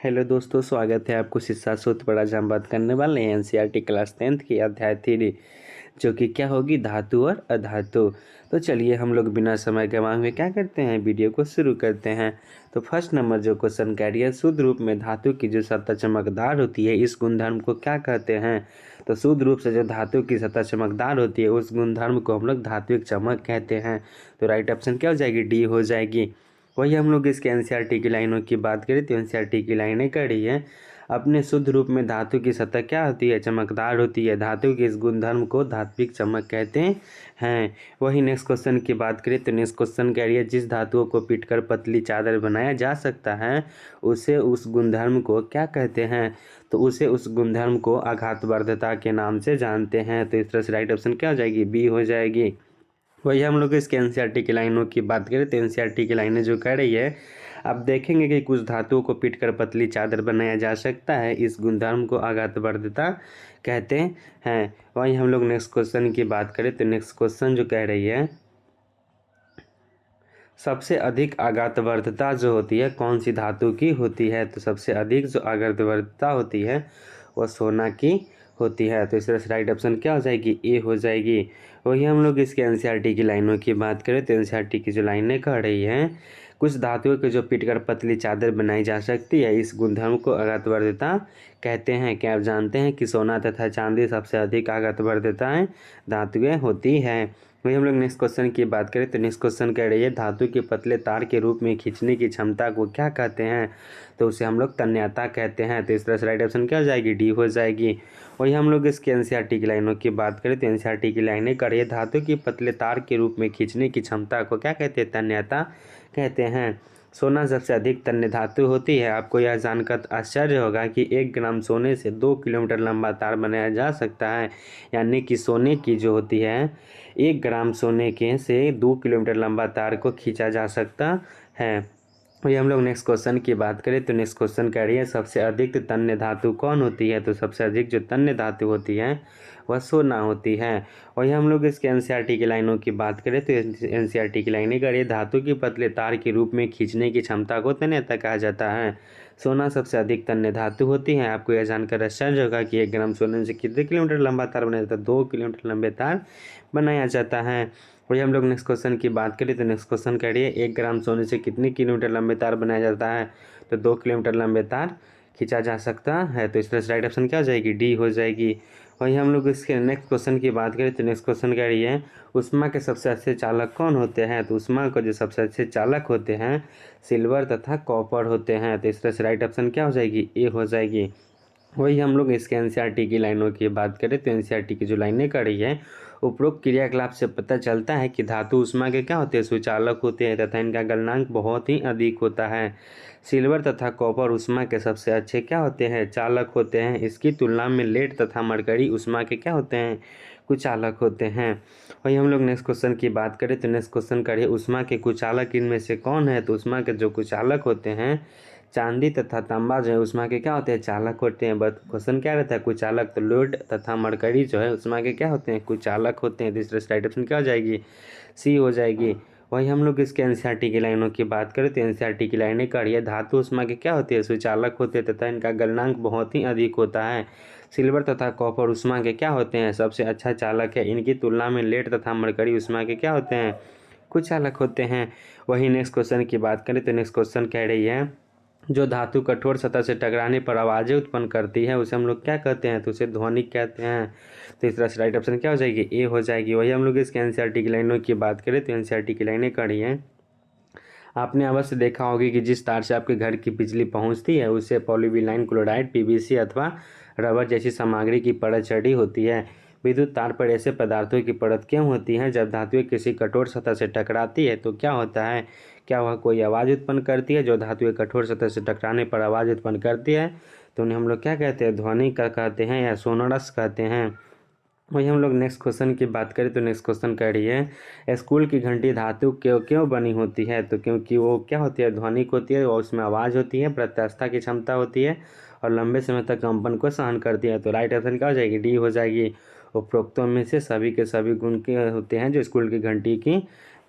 Hello दोस्तों, स्वागत है आपको शिक्षा सूत्र पर। आज हम बात करने वाले हैं एनसीईआरटी क्लास 10th की अध्याय 3, जो कि क्या होगी, धातु और अधातु। तो चलिए हम लोग बिना समय गंवाए हुए क्या करते हैं, वीडियो को शुरू करते हैं। तो फर्स्ट नंबर जो क्वेश्चन कह रही है, शुद्ध रूप में धातु की जो सतह चमकदार होती है, इस गुणधर्म को क्या कहते हैं। तो शुद्ध रूप से जो धातु की सतह चमकदार होती है, उस गुणधर्म को हम लोग धात्विक चमक कहते हैं। तो राइट ऑप्शन क्या हो जाएगी, डी हो जाएगी। वही हम लोग इसके एनसीईआरटी की लाइनों की बात करें तो एनसीईआरटी की लाइनें कह रही है, अपने शुद्ध रूप में धातु की सतह क्या होती है, चमकदार होती है। धातु के इस गुणधर्म को धात्विक चमक कहते हैं। वही नेक्स्ट क्वेश्चन की बात करें तो नेक्स्ट क्वेश्चन कह रही है, जिस धातुओं को पीटकर पतली चादर बनाया जा सकता है, उसे उस गुणधर्म को क्या कहते हैं। तो उसे उस गुणधर्म को आघातवर्धता के नाम से जानते हैं। तो इस तरह से राइट ऑप्शन क्या हो जाएगी, बी हो जाएगी। वही हम लोग इसके एनसीईआरटी की लाइनों की बात करें तो एनसीईआरटी की लाइनें जो कह रही है, आप देखेंगे कि कुछ धातुओं को पीटकर पतली चादर बनाया जा सकता है, इस गुणधर्म को आघातवर्धता कहते हैं। वही हम लोग नेक्स्ट क्वेश्चन की बात करें तो नेक्स्ट क्वेश्चन जो कह रही है, सबसे अधिक आघातवर्धता जो होती है कौन सी धातु की होती है। तो सबसे अधिक जो आघातवर्धता होती है वह सोना की होती है। तो इस तरह से राइट ऑप्शन क्या हो जाएगी, ए हो जाएगी। वही हम लोग इसके एनसीईआरटी की लाइनों की बात करें तो एनसीईआरटी की जो लाइनें कह रही हैं, कुछ धातुओं के जो पीटकर पतली चादर बनाई जा सकती है, इस गुणधर्म को आघातवर्धता कहते हैं। क्या आप जानते हैं कि सोना तथा चांदी सबसे अधिक आघातवर्धताएं धातुएं होती है। वही हम लोग नेक्स्ट क्वेश्चन की बात करें तो नेक्स्ट क्वेश्चन कह रही है, धातु के पतले तार के रूप में खींचने की क्षमता को क्या कहते हैं। तो उसे हम लोग तन्यता कहते हैं। तो इस तरह से राइट ऑप्शन क्या हो जाएगी, डी हो जाएगी। वही हम लोग इसके एनसीईआरटी की लाइनों की बात करें तो एनसीईआरटी की लाइनें कर रही है, धातु की पतले तार के रूप में खींचने की क्षमता को क्या कहते हैं, तन्यता कहते हैं। सोना सबसे अधिक तन्य धातु होती है। आपको यह जानकर आश्चर्य होगा कि 1 ग्राम सोने से 2 किलोमीटर लंबा तार बनाया जा सकता है। यानी कि सोने की जो होती है, 1 ग्राम सोने के से 2 किलोमीटर लंबा तार को खींचा जा सकता है। वही हम लोग नेक्स्ट क्वेश्चन की बात करें तो नेक्स्ट क्वेश्चन कह रही है, सबसे अधिक तन्य धातु कौन होती है। तो सबसे अधिक जो तन्य धातु होती है वह सोना होती है। वही हम लोग इसके एनसीईआरटी की लाइनों की बात करें तो एनसीईआरटी की लाइनें कह रही है, धातु की पतले तार के रूप में खींचने की क्षमता को तन्यता कहा जाता है। सोना सबसे अधिक तन्य धातु होती है। आपको यह जानकर आश्चर्य होगा कि 1 ग्राम सोने से कितने किलोमीटर लंबा तार बनाया जाता है, 2 किलोमीटर लंबे तार बनाया जाता है। वही हम लोग नेक्स्ट क्वेश्चन की बात करें तो नेक्स्ट क्वेश्चन कह रही है, 1 ग्राम सोने से कितने किलोमीटर लंबे तार बनाया जाता है। तो 2 किलोमीटर लंबे तार खींचा जा सकता है। तो इस तरह से राइट ऑप्शन क्या हो जाएगी, डी हो जाएगी। वही हम लोग इसके नेक्स्ट क्वेश्चन की बात करें तो नेक्स्ट क्वेश्चन कह रही है, उष्मा के सबसे अच्छे चालक कौन होते हैं। तो उष्मा के जो सबसे अच्छे चालक होते हैं, सिल्वर तथा कॉपर होते हैं। तो इस तरह से राइट ऑप्शन क्या हो जाएगी, ए हो जाएगी। वही हम लोग इसके एनसीईआरटी की लाइनों की बात करें तो एनसीईआरटी की जो लाइनें कर रही है, उपरोक्त क्रियाकलाप से पता चलता है कि धातु उष्मा के क्या होते हैं, सुचालक होते हैं तथा इनका गलनांक बहुत ही अधिक होता है। सिल्वर तथा कॉपर उष्मा के सबसे अच्छे क्या होते हैं, चालक होते हैं। इसकी तुलना में लेड तथा मरकरी उष्मा के क्या होते हैं, कुचालक होते हैं। वही हम लोग नेक्स्ट क्वेश्चन की बात करें तो नेक्स्ट क्वेश्चन करिए, उष्मा के कुचालक इनमें से कौन है। तो उष्मा के जो कुचालक होते हैं, चांदी तथा तांबा जो है उष्मा के क्या होते हैं, चालक होते हैं। बट क्वेश्चन क्या रहता है, कुचालक। तो लोड तथा मरकरी जो है उष्मा के क्या होते हैं, कुचालक होते हैं। तो इस तरह से राइट ऑप्शन क्या हो जाएगी, सी हो जाएगी। वही हम लोग इसके एनसीईआरटी की लाइनों की बात करें तो एनसीईआरटी की लाइनें करिए, धातु उष्मा के क्या होते हैं, सुचालक होते हैं तथा इनका गलनांक बहुत ही अधिक होता है। सिल्वर तथा कॉपर उष्मा के क्या होते हैं, सबसे अच्छा चालक है। इनकी तुलना में लेड तथा मरकरी उष्मा के क्या होते हैं, कुचालक होते हैं। वही नेक्स्ट क्वेश्चन की बात करें तो नेक्स्ट क्वेश्चन कह रही है, जो धातु कठोर सतह से टकराने पर आवाज़ें उत्पन्न करती है, उसे हम लोग क्या कहते हैं। तो उसे ध्वनिक कहते हैं। तो इस तरह से राइट ऑप्शन क्या हो जाएगी, ए हो जाएगी। वही हम लोग इसके एनसीईआरटी की लाइनों की बात करें तो एनसीईआरटी की लाइनें करी हैं, आपने अवश्य देखा होगी कि जिस तार से आपके घर की बिजली पहुंचती है, उसे पॉलीविनाइल क्लोराइड, पीवीसी अथवा रबर जैसी सामग्री की परत चढ़ी होती है। विद्युत तार पर ऐसे पदार्थों की परत क्यों होती है, जब धातुएं किसी कठोर सतह से टकराती है तो क्या होता है, क्या वह कोई आवाज़ उत्पन्न करती है। जो धातुएं कठोर सतह से टकराने पर आवाज़ उत्पन्न करती है तो उन्हें हम लोग क्या कहते हैं, ध्वनि का कहते हैं या सोनोरस कहते हैं। वही हम लोग नेक्स्ट क्वेश्चन की बात करें तो नेक्स्ट क्वेश्चन कह रही है, स्कूल की घंटी धातु क्यों बनी होती है। तो क्योंकि वो क्या होती है, ध्वनिक होती है और उसमें आवाज़ होती है, प्रत्यास्थता की क्षमता होती है और लंबे समय तक कंपन को सहन करती है। तो राइट ऑप्शन क्या हो जाएगी, डी हो जाएगी। उपरोक्तों में से सभी के सभी गुण के होते हैं जो स्कूल की घंटी की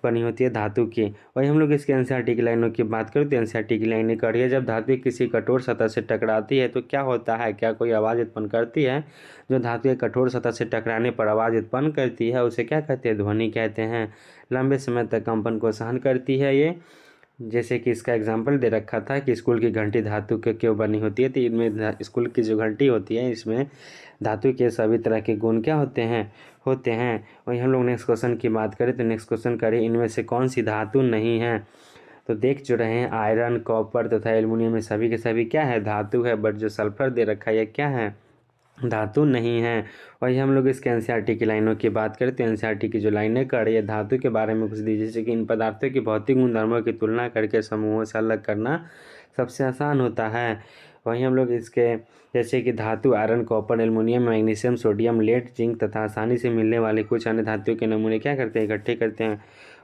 बनी होती है धातु की। वही हम लोग इसके एनसीईआरटी की लाइनों की बात करें तो एनसीईआरटी की लाइनें करिए, जब धातु किसी कठोर सतह से टकराती है तो क्या होता है, क्या कोई आवाज़ उत्पन्न करती है। जो धातु एक कठोर सतह से टकराने पर आवाज़ उत्पन्न करती है उसे क्या कहते हैं, ध्वनि कहते हैं। लंबे समय तक कंपन को सहन करती है ये। जैसे कि इसका एग्जाम्पल दे रखा था कि स्कूल की घंटी धातु के क्यों बनी होती है, तो इनमें स्कूल की जो घंटी होती है इसमें धातु के सभी तरह के गुण क्या होते हैं। वही हम लोग नेक्स्ट क्वेश्चन की बात करें तो नेक्स्ट क्वेश्चन करें, इनमें से कौन सी धातु नहीं है। तो देख जो रहे हैं आयरन, कॉपर तथा एल्युमिनियम में सभी के सभी क्या है, धातु है, बट जो सल्फर दे रखा है ये क्या है, धातु नहीं है। वही हम लोग इसके एनसीईआरटी की लाइनों की बात करें तो एनसीईआरटी की जो लाइनें कर रही है धातु के बारे में कुछ दी, जैसे कि इन पदार्थों की भौतिक गुणधर्मों की तुलना करके समूहों से अलग करना सबसे आसान होता है। वहीं हम लोग इसके जैसे कि धातु iron, copper, aluminium, magnesium, sodium, lead, zinc तथा आसानी से मिलने वाले कुछ अन्य धातुओं के नमूने क्या करते हैं, इकट्ठे करते हैं।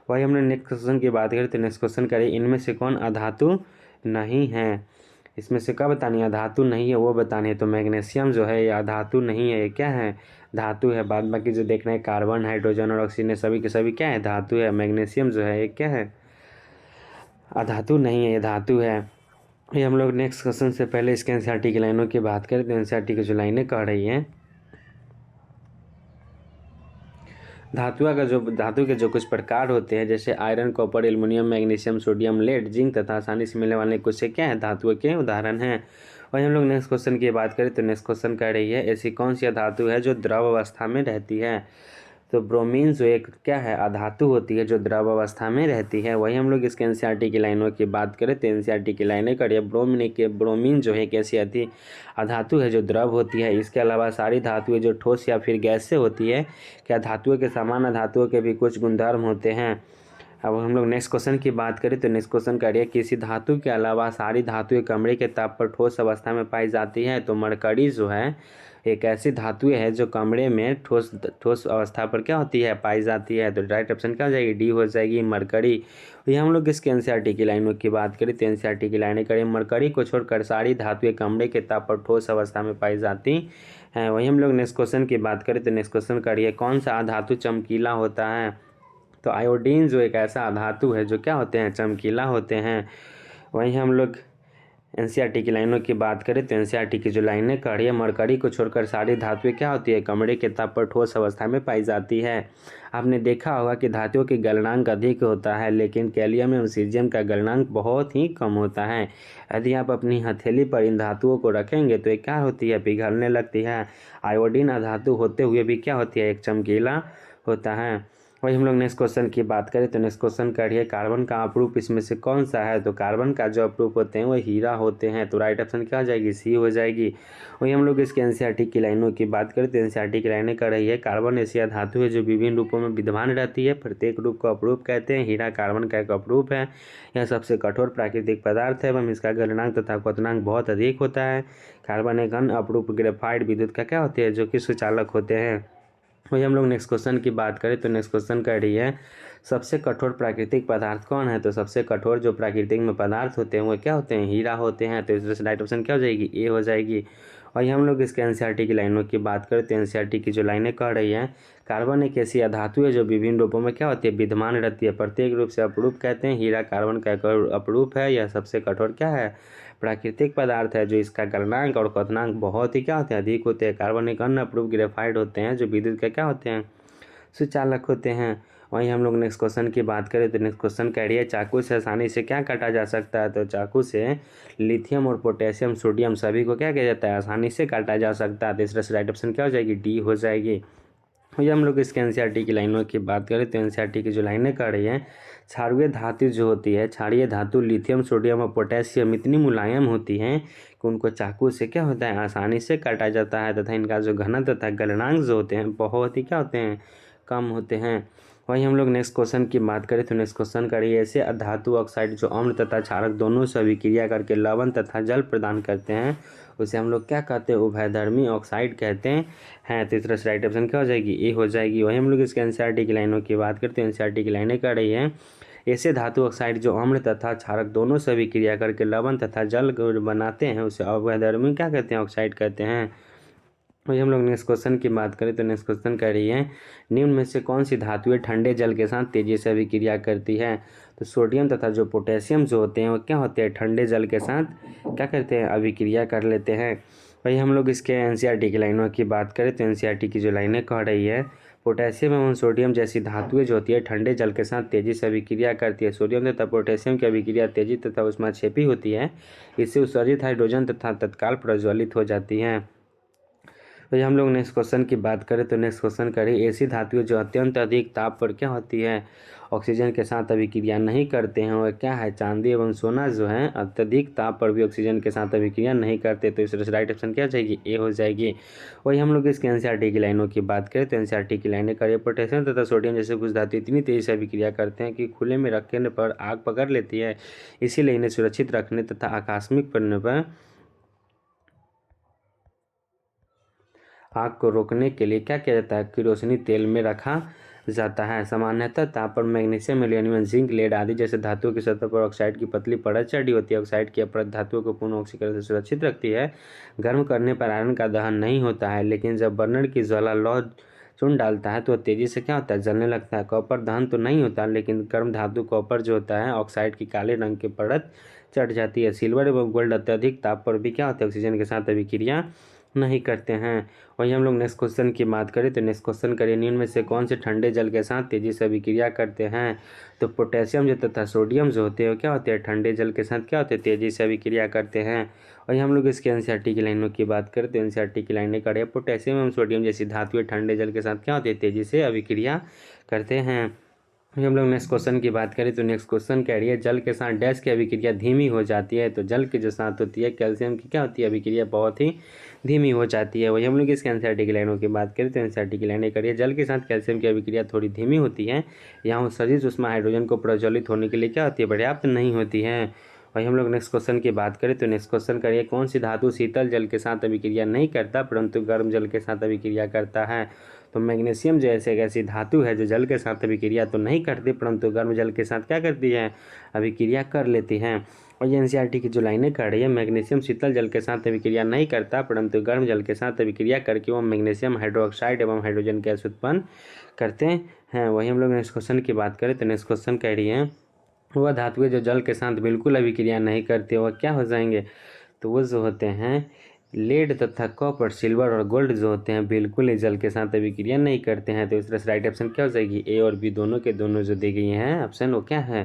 वही हमने नेक्स्ट क्वेश्चन की बात करें तो नेक्स्ट क्वेश्चन करें, इनमें से कौन अधातु नहीं है। इसमें से क्या बतानी है, धातु नहीं है वो बतानी है। तो मैग्नीशियम जो है ये धातु नहीं है, ये क्या है, धातु है। बाद बाकी जो देखना है कार्बन, हाइड्रोजन और ऑक्सीजन सभी के सभी क्या है, धातु है। मैग्नीशियम जो है ये क्या है, अधातु नहीं है, ये धातु है। ये हम लोग नेक्स्ट क्वेश्चन से पहले इसके एनसीईआरटी की लाइनों की बात करें तो एनसीईआरटी की जो लाइनें कह रही हैं, धातु के जो कुछ प्रकार होते हैं जैसे iron, copper, aluminium, magnesium, sodium, lead, zinc तथा आसानी से मिलने वाले कुछ से क्या है, धातुओं के उदाहरण हैं। वही हम लोग नेक्स्ट क्वेश्चन की बात करें तो नेक्स्ट क्वेश्चन कह रही है, ऐसी कौन सी धातु है जो द्रव अवस्था में रहती है। तो ब्रोमीन जो एक क्या है, अधातु होती है जो द्रव अवस्था में रहती है। वही हम लोग इसके एनसीईआरटी की लाइनों की बात करें तो एनसीईआरटी की लाइनें करिए, ब्रोमीन जो है एक ऐसी अधातु है जो द्रव होती है। इसके अलावा सारी धातुएं जो ठोस या फिर गैस से होती है। क्या धातुओं के समान अधातुओं के भी कुछ गुणधर्म होते हैं। अब हम लोग नेक्स्ट क्वेश्चन की बात करें तो नेक्स्ट क्वेश्चन करिए, किसी धातु के अलावा सारी धातुएं कमरे के ताप पर ठोस अवस्था में पाई जाती है। तो मरकरी जो है एक ऐसी धातु है जो कमरे में ठोस अवस्था पर क्या होती है, पाई जाती है। तो राइट ऑप्शन क्या हो जाएगी, डी हो जाएगी, मरकरी। ये हम लोग इसके एनसीईआरटी की लाइनों की बात करें तो एनसीईआरटी की लाइनें करें, मरकरी को छोड़कर सारी धातुएं कमरे के ताप पर ठोस अवस्था में पाई जाती हैं। वही हम लोग नेक्स्ट क्वेश्चन की बात करें तो नेक्स्ट क्वेश्चन करिए, कौन सा धातु चमकीला होता है। तो आयोडीन जो एक ऐसा धातु है जो क्या होते हैं, चमकीला होते हैं। वहीं हम लोग एनसीईआरटी की लाइनों की बात करें तो एनसीईआरटी की जो लाइनें कह रही है, मरकरी को छोड़कर सारी धातुएं क्या होती है, कमरे के ताप पर ठोस अवस्था में पाई जाती है। आपने देखा होगा कि धातुओं की गलनांक अधिक होता है लेकिन कैलियम एवं सीजियम का गलनांक बहुत ही कम होता है। यदि आप अपनी हथेली पर इन धातुओं को रखेंगे तो ये क्या होती है, पिघलने लगती है। आयोडीन अधातु होते हुए भी क्या होती है, एक चमकीला होता है। वही हम लोग नेक्स्ट क्वेश्चन की बात करें तो नेक्स्ट क्वेश्चन करिए, कार्बन का अपरूप इसमें से कौन सा है। तो कार्बन का जो अपरूप होते हैं वो हीरा होते हैं। तो राइट ऑप्शन क्या हो जाएगी, सी हो जाएगी। वही हम लोग इसके एनसीईआरटी की लाइनों की बात करें तो एनसीईआरटी की लाइनें कर रही है, कार्बन ऐसी धातु है जो विभिन्न रूपों में विद्यमान रहती है, प्रत्येक रूप को अपरूप कहते हैं। हीरा कार्बन का एक अपरूप है, यह सबसे कठोर प्राकृतिक पदार्थ है एवं इसका गलनांक तथा क्वथनांक बहुत अधिक होता है। कार्बन एक अन्य अपरूप ग्रेफाइट विद्युत का क्या होते हैं, जो कि सुचालक होते हैं। वही हम लोग नेक्स्ट क्वेश्चन की बात करें तो नेक्स्ट क्वेश्चन कह रही है, सबसे कठोर प्राकृतिक पदार्थ कौन है। तो सबसे कठोर जो प्राकृतिक में पदार्थ होते हैं वो क्या होते हैं, हीरा होते हैं। तो इसमें से राइट ऑप्शन क्या हो जाएगी, ए हो जाएगी। और हम लोग इसके एनसीईआरटी की लाइनों की बात करें तो एनसीईआरटी की जो लाइनें कह रही हैं, कार्बन एक ऐसी अधातु है जो विभिन्न रूपों में क्या होती है, विद्यमान रहती है, प्रत्येक रूप से अपरूप कहते हैं। हीरा कार्बन का एक अपरूप है, यह सबसे कठोर क्या है, प्राकृतिक पदार्थ है, जो इसका गलनांक और क्वथनांक बहुत ही क्या होते हैं, अधिक होते हैं। कार्बन एक अन्य अपरूप ग्रेफाइट होते हैं जो विद्युत के क्या होते हैं, सुचालक होते हैं। वहीं हम लोग नेक्स्ट क्वेश्चन की बात करें तो नेक्स्ट क्वेश्चन कह रही है, चाकू से आसानी से क्या काटा जा सकता है। तो चाकू से लिथियम और पोटेशियम, सोडियम सभी को क्या किया जाता है, आसानी से काटा जा सकता है। तो इस तरह से राइट ऑप्शन क्या हो जाएगी, डी हो जाएगी। ये हम लोग इसके एनसीईआरटी की लाइनों की बात करें तो एनसीईआरटी की जो लाइनें कर रही हैं, क्षारीय धातु जो होती है, क्षारीय धातु लिथियम, सोडियम और पोटेशियम इतनी मुलायम होती हैं कि उनको चाकू से क्या होता है, आसानी से काटा जाता है तथा इनका जो घनत्व तथा गलनांक जो होते हैं बहुत ही क्या होते हैं, कम होते हैं। वहीं हम लोग नेक्स्ट क्वेश्चन की बात करें तो नेक्स्ट क्वेश्चन करिए, ऐसे धातु ऑक्साइड जो अम्ल तथा क्षारक दोनों से अभिक्रिया करके लवण तथा जल प्रदान करते हैं उसे हम लोग क्या कहते हैं, उभयधर्मी ऑक्साइड कहते हैं। तो इस तरह से राइट ऑप्शन क्या हो जाएगी, ए हो जाएगी। वही हम लोग इसके एनसीईआरटी की लाइनों की बात करते हैं, एनसीईआरटी की लाइनें कर रही हैं, ऐसे धातु ऑक्साइड जो अम्ल तथा क्षारक दोनों से अभिक्रिया करके लवण तथा जल बनाते हैं उसे अवधर्मी क्या कहते हैं, ऑक्साइड कहते हैं। वही हम लोग नेक्स्ट क्वेश्चन की बात करें तो नेक्स्ट क्वेश्चन कह रही है निम्न में से कौन सी धातुएं ठंडे जल के साथ तेजी से अभिक्रिया करती है। तो सोडियम तथा जो पोटेशियम जो होते हैं वो क्या होते हैं, ठंडे जल के साथ क्या करते हैं, अभिक्रिया कर लेते हैं। वही हम लोग इसके एनसीईआरटी की लाइनों की बात करें तो एनसीईआरटी की जो लाइनें कह रही है पोटेशियम एवं सोडियम जैसी धातुएं जो होती है ठंडे जल के साथ तेजी से अभिक्रिया करती है। सोडियम तथा पोटेशियम की अभिक्रिया तेजी तथा उष्माक्षेपी होती है, इससे उत्सर्जित हाइड्रोजन तथा तत्काल प्रज्वलित हो जाती हैं। तो हम लोग नेक्स्ट क्वेश्चन की बात करें तो नेक्स्ट क्वेश्चन करें ऐसी धातुएं जो अत्यंत अधिक ताप पर क्या होती है, ऑक्सीजन के साथ अभिक्रिया नहीं करते हैं, वह क्या है, चांदी एवं सोना जो है अत्यधिक ताप पर भी ऑक्सीजन के साथ अभिक्रिया नहीं करते। तो इस तरह से राइट ऑप्शन क्या हो जाएगी, ए हो जाएगी। वही हम लोग इसके एनसीईआरटी की लाइनों की बात करें तो एनसीईआरटी की लाइनें करें पोटेशियम तथा सोडियम जैसे कुछ धातु इतनी तेजी से अभिक्रिया करते हैं कि खुले में रखने पर आग पकड़ लेती है, इसीलिए इन्हें सुरक्षित रखने तथा आकस्मिक पड़ने पर आग को रोकने के लिए क्या किया जाता है, किरोसिनी तेल में रखा जाता है। सामान्यतः ताप पर मैग्नीशियम, एल्यूमिनियम, जिंक, लेड आदि जैसे धातुओं की सतह पर ऑक्साइड की पतली परत चढ़ी होती है। ऑक्साइड की परत धातुओं को पूर्ण ऑक्सीकरण से सुरक्षित रखती है। गर्म करने पर आयरन का दहन नहीं होता है, लेकिन जब बर्नर की ज्वाला लौह चुन डालता है तो तेजी से क्या होता है, जलने लगता है। कॉपर दहन तो नहीं होता, लेकिन गर्म धातु कॉपर जो होता है ऑक्साइड की काले रंग की परत चढ़ जाती है। सिल्वर एवं गोल्ड अत्यधिक ताप पर भी क्या होता है, ऑक्सीजन के साथ अभिक्रिया नहीं करते हैं। वही हम लोग नेक्स्ट क्वेश्चन की बात करें तो नेक्स्ट क्वेश्चन करिए निम्न में से कौन से ठंडे जल के साथ तेजी से अभिक्रिया करते हैं। तो पोटेशियम जो तथा सोडियम जो होते हैं क्या होते हैं, ठंडे जल के साथ क्या होते हैं, तेजी से अभिक्रिया करते हैं। वही हम लोग इसके एनसीईआरटी की लाइनों की बात करें तो एनसीईआरटी की लाइनें करें पोटेशियम एवं सोडियम जैसी धातुएं ठंडे जल के साथ क्या होती है, तेजी से अभिक्रिया करते हैं। हम लोग नेक्स्ट क्वेश्चन की बात करें तो नेक्स्ट क्वेश्चन कह रही है जल के साथ डैश की अभिक्रिया धीमी हो जाती है। तो जल के जो साथ होती है कैल्शियम की क्या होती है, अभिक्रिया बहुत ही धीमी हो जाती है। वही हम लोग इसके एनसीईआरटी की लाइनों की बात करें तो एनसीईआरटी की लाइनें करिए जल के साथ कैल्शियम की अभिक्रिया थोड़ी धीमी होती है। यहाँ उत्सर्जित उष्मा हाइड्रोजन को प्रज्वलित होने के लिए क्या होती है, पर्याप्त नहीं होती है। वही हम लोग नेक्स्ट क्वेश्चन की बात करें तो नेक्स्ट क्वेश्चन करिए कौन सी धातु शीतल जल के साथ अभिक्रिया नहीं करता परंतु गर्म जल के साथ अभिक्रिया करता है। तो मैग्नीशियम जैसे एक ऐसी धातु है जो जल के साथ अभिक्रिया तो नहीं करती परंतु गर्म जल के साथ क्या करती है, अभिक्रिया कर लेती है। और ये एनसीईआरटी की जो लाइनें कर रही है मैग्नीशियम शीतल जल के साथ अभिक्रिया नहीं करता परंतु गर्म जल के साथ अभिक्रिया करके वो मैग्नीशियम हाइड्रोक्साइड एवं हाइड्रोजन गैस उत्पन्न करते हैं। वही हम लोग नेक्स्ट क्वेश्चन की बात करें तो नेक्स्ट क्वेश्चन कह रही है वह धातुएं जो जल के साथ बिल्कुल अभिक्रिया नहीं करती वह क्या हो जाएंगे। तो वो जो होते हैं लेड तथा कॉपर, सिल्वर और गोल्ड जो होते हैं बिल्कुल ही जल के साथ अभिक्रिया नहीं करते हैं। तो इस तरह से राइट ऑप्शन क्या हो जाएगी, ए और बी दोनों के दोनों जो दी गई हैं ऑप्शन वो क्या है,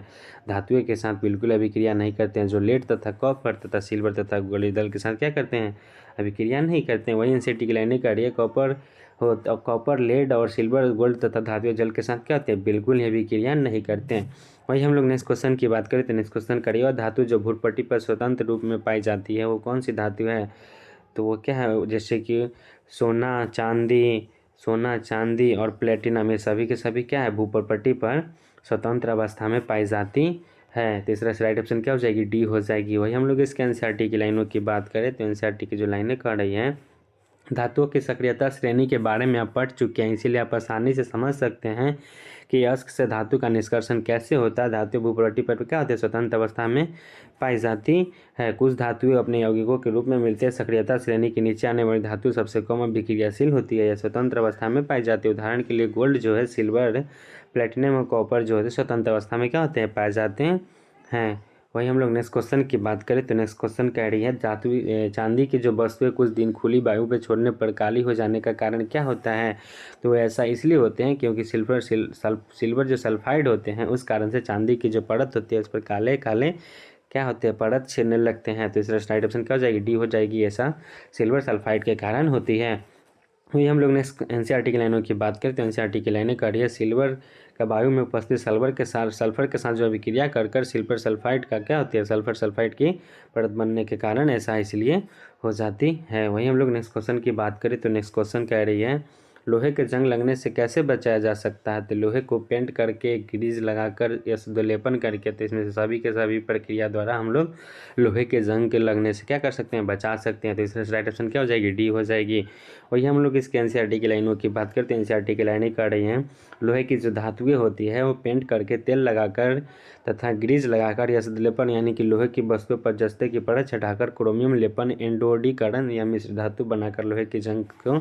धातुएं के साथ बिल्कुल अभिक्रिया नहीं करते हैं। जो लेड तथा कॉपर तथा सिल्वर तथा गोल्ड जल के साथ क्या करते हैं, अभिक्रिया नहीं करते हैं। वही एनसीईआरटी की लाइनें कर रही है कॉपर, लेड और सिल्वर, गोल्ड तथा धातुएं जल के साथ क्या होते हैं, बिल्कुल ही अभिक्रिया नहीं करते हैं। वही हम लोग नेक्स्ट क्वेश्चन की बात करें तो नेक्स्ट क्वेश्चन करिए और धातु जो भूपट्टी पर स्वतंत्र रूप में पाई जाती है वो कौन सी धातु है। तो वो क्या है, जैसे कि सोना चांदी और प्लेटिनम ये सभी के सभी क्या है, भूपट्टी पर स्वतंत्र अवस्था में पाई जाती है। तीसरा से राइट ऑप्शन क्या हो जाएगी, डी हो जाएगी। वही हम लोग इसके एनसीईआरटी की लाइनों की बात करें तो एनसीईआरटी की जो लाइनें कर रही हैं धातुओं की सक्रियता श्रेणी के बारे में आप पढ़ चुके हैं, इसीलिए आप आसानी से समझ सकते हैं कि अयस्क से धातु का निष्कर्षण कैसे होता है। धातु भूपट्टी पर क्या होती है, स्वतंत्र अवस्था में पाई जाती है। कुछ धातुएं अपने यौगिकों के रूप में मिलते हैं। सक्रियता श्रेणी के नीचे आने वाली धातु सबसे कम अभिक्रियाशील होती है या स्वतंत्र अवस्था में पाई जाती है। उदाहरण के लिए गोल्ड जो है, सिल्वर, प्लेटिनम और कॉपर जो है स्वतंत्र अवस्था में क्या होते हैं, पाए जाते हैं। वही हम लोग नेक्स्ट क्वेश्चन की बात करें तो नेक्स्ट क्वेश्चन कह रही है चांदी की जो वस्तुएं कुछ दिन खुली वायु पर छोड़ने पर काली हो जाने का कारण क्या होता है। तो ऐसा इसलिए होते हैं क्योंकि सिल्वर जो सल्फाइड होते हैं उस कारण से चांदी की जो परत होती है उस पर काले काले क्या होते हैं, परत छिड़ने लगते हैं। तो इसका राइट ऑप्शन क्या हो जाएगी, डी हो जाएगी। ऐसा सिल्वर सल्फाइड के कारण होती है। वही हम लोग नेक्स्ट एनसीईआरटी की लाइनों की बात करें तो एनसीईआरटी की लाइनें कर रही है सिल्वर का वायु में उपस्थित सल्फर के साथ जो अभिक्रिया कर सिल्वर सल्फाइड का क्या होती है, सल्फर सल्फाइड की परत बनने के कारण ऐसा इसलिए हो जाती है। वही हम लोग नेक्स्ट क्वेश्चन की बात करें तो नेक्स्ट क्वेश्चन कह रही है लोहे के जंग लगने से कैसे बचाया जा सकता है? तो लोहे को पेंट करके, ग्रीज लगाकर या शुद्धलेपन करके, तो इसमें से सभी के सभी प्रक्रिया द्वारा हम लोग लोहे के जंग के लगने से क्या कर सकते हैं? बचा सकते हैं। तो इसमें राइट ऑप्शन क्या हो जाएगी? डी हो जाएगी। वही हम लोग इसके एनसीईआरटी की लाइनों की बात करते हैं। एनसीईआरटी की लाइनें कर रही हैं, लोहे की जो धातुएं होती है वो पेंट करके, तेल लगाकर तथा ग्रीज लगाकर या शुद्धलेपन यानी कि लोहे की वस्तुओं पर जस्ते की परत चढ़ाकर, क्रोमियम लेपन, एंडोडीकरण या मिश्र धातु बनाकर लोहे की जंग को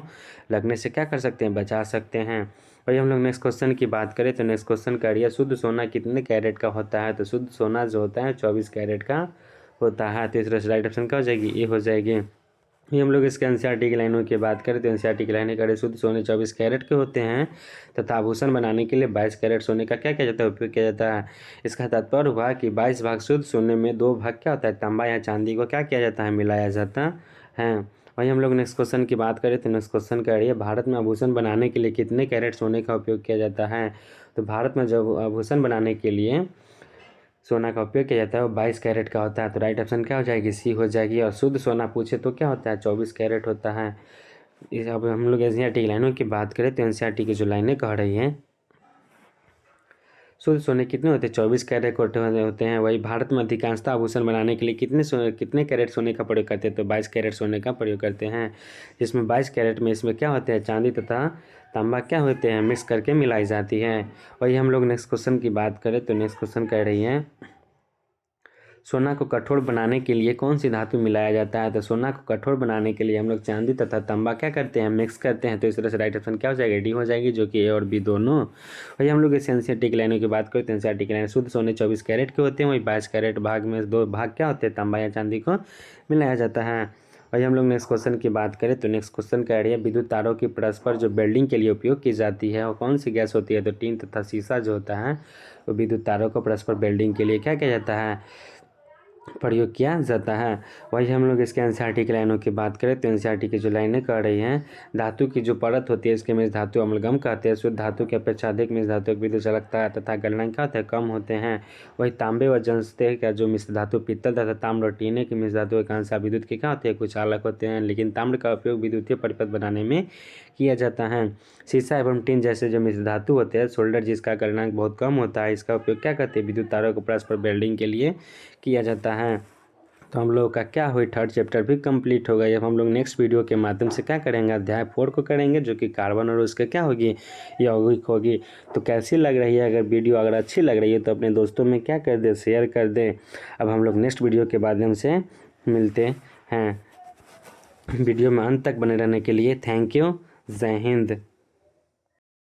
लगने से क्या कर सकते हैं? बचा सकते हैं। वही हम लोग नेक्स्ट क्वेश्चन की बात करें तो नेक्स्ट क्वेश्चन का है, शुद्ध सोना कितने कैरेट का होता है? तो शुद्ध सोना जो होता है 24 कैरेट का होता है। तो इस राइट ऑप्शन क्या हो जाएगी? ए हो जाएगी। ये हम लोग इसके एनसीईआरटी की लाइनों की बात करें तो एनसीईआरटी की लाइनें करें, शुद्ध सोने 24 कैरेट के होते हैं तथा आभूषण बनाने के लिए 22 कैरेट सोने का क्या किया जाता है? उपयोग किया जाता है। इसका तात्पर्य हुआ कि 22 भाग शुद्ध सोने में 2 भाग क्या होता है? तांबा या चांदी को क्या किया जाता है? मिलाया जाता है। वही हम लोग नेक्स्ट क्वेश्चन की बात करें तो नेक्स्ट क्वेश्चन कह रही है, भारत में आभूषण बनाने के लिए कितने कैरेट सोने का उपयोग किया जाता है? तो भारत में जब आभूषण बनाने के लिए सोना का उपयोग किया जाता है वो 22 कैरेट का होता है। तो राइट ऑप्शन क्या हो जाएगी? सी हो जाएगी। और शुद्ध सोना पूछे तो क्या होता है? 24 कैरेट होता है। अब हम लोग एनसीईआरटी की लाइनों की बात करें तो एनसीईआरटी की जो लाइनें कह रही हैं, शुद्ध सोने कितने होते हैं? 24 कैरेट होते हैं। वही भारत में अधिकांशतः आभूषण बनाने के लिए कितने कैरेट सोने का प्रयोग करते हैं? तो 22 कैरेट सोने का प्रयोग करते हैं, जिसमें 22 कैरेट में इसमें क्या होते हैं? चांदी तथा तांबा क्या होते हैं? मिक्स करके मिलाई जाती है। वही हम लोग नेक्स्ट क्वेश्चन की बात करें तो नेक्स्ट क्वेश्चन कह रही है, सोना को कठोर बनाने के लिए कौन सी धातु मिलाया जाता है? तो सोना को कठोर बनाने के लिए हम लोग चांदी तथा तांबा क्या करते हैं? मिक्स करते हैं। तो इस तरह से राइट ऑप्शन क्या हो जाएगा? डी हो जाएगी, जो कि ए और बी दोनों। वही हम लोग इस एनसीईआरटी की लाइनों की बात करते हैं। एनसीईआरटी की लाइन, शुद्ध सोने 24 कैरेट के होते हैं, वही 22 कैरेट भाग में 2 भाग क्या होते हैं? तांबा या चांदी को मिलाया जाता है। वही हम लोग नेक्स्ट क्वेश्चन की बात करें तो नेक्स्ट क्वेश्चन कह रही है, विद्युत तारों की परस्पर जो वेल्डिंग के लिए उपयोग की जाती है वो कौन सी गैस होती है? तो टीन तथा शीशा जो होता है वो विद्युत तारों को परस्पर वेल्डिंग के लिए क्या किया जाता है? प्रयोग किया जाता है। वही हम लोग इसके एनसीईआरटी की लाइनों की बात करें तो एनसीईआरटी की जो लाइनें कह रही हैं, धातु की जो परत होती है इसके मिश्र धातु अम्लगम कहते हैं, शुद्ध धातु की अपेक्षा अधिक मिश्र धातु विद्युत चालकता है तथा गलनांक क्या होता है? कम होते हैं। वही तांबे व जंस्ते का जो मिश्र धातु पीतल तथा ताम्र और टीने की मिश्र धातु एकांश विद्युत के क्या होते हैं? कुछ चालक होते हैं, लेकिन ताम्र का उपयोग विद्युतीय परिपथ बनाने में किया जाता है। शीशा एवं टीन जैसे जो मिश्र धातु होते हैं, सोल्डर जिसका गलनांक बहुत कम होता है, इसका उपयोग क्या करते हैं? विद्युत तारों को परस्पर वेल्डिंग के लिए किया जाता है। तो हम लोगों का क्या हुई, थर्ड चैप्टर भी कंप्लीट हो गई। अब हम लोग नेक्स्ट वीडियो के माध्यम से क्या करेंगे? अध्याय 4 को करेंगे, जो कि कार्बन और उसके क्या होगी? यौगिक होगी। तो कैसी लग रही है? अगर वीडियो अगर अच्छी लग रही है तो अपने दोस्तों में क्या कर दे? शेयर कर दे। अब हम लोग नेक्स्ट वीडियो के माध्यम से मिलते हैं। वीडियो में अंत तक बने रहने के लिए थैंक यू। जय हिंद।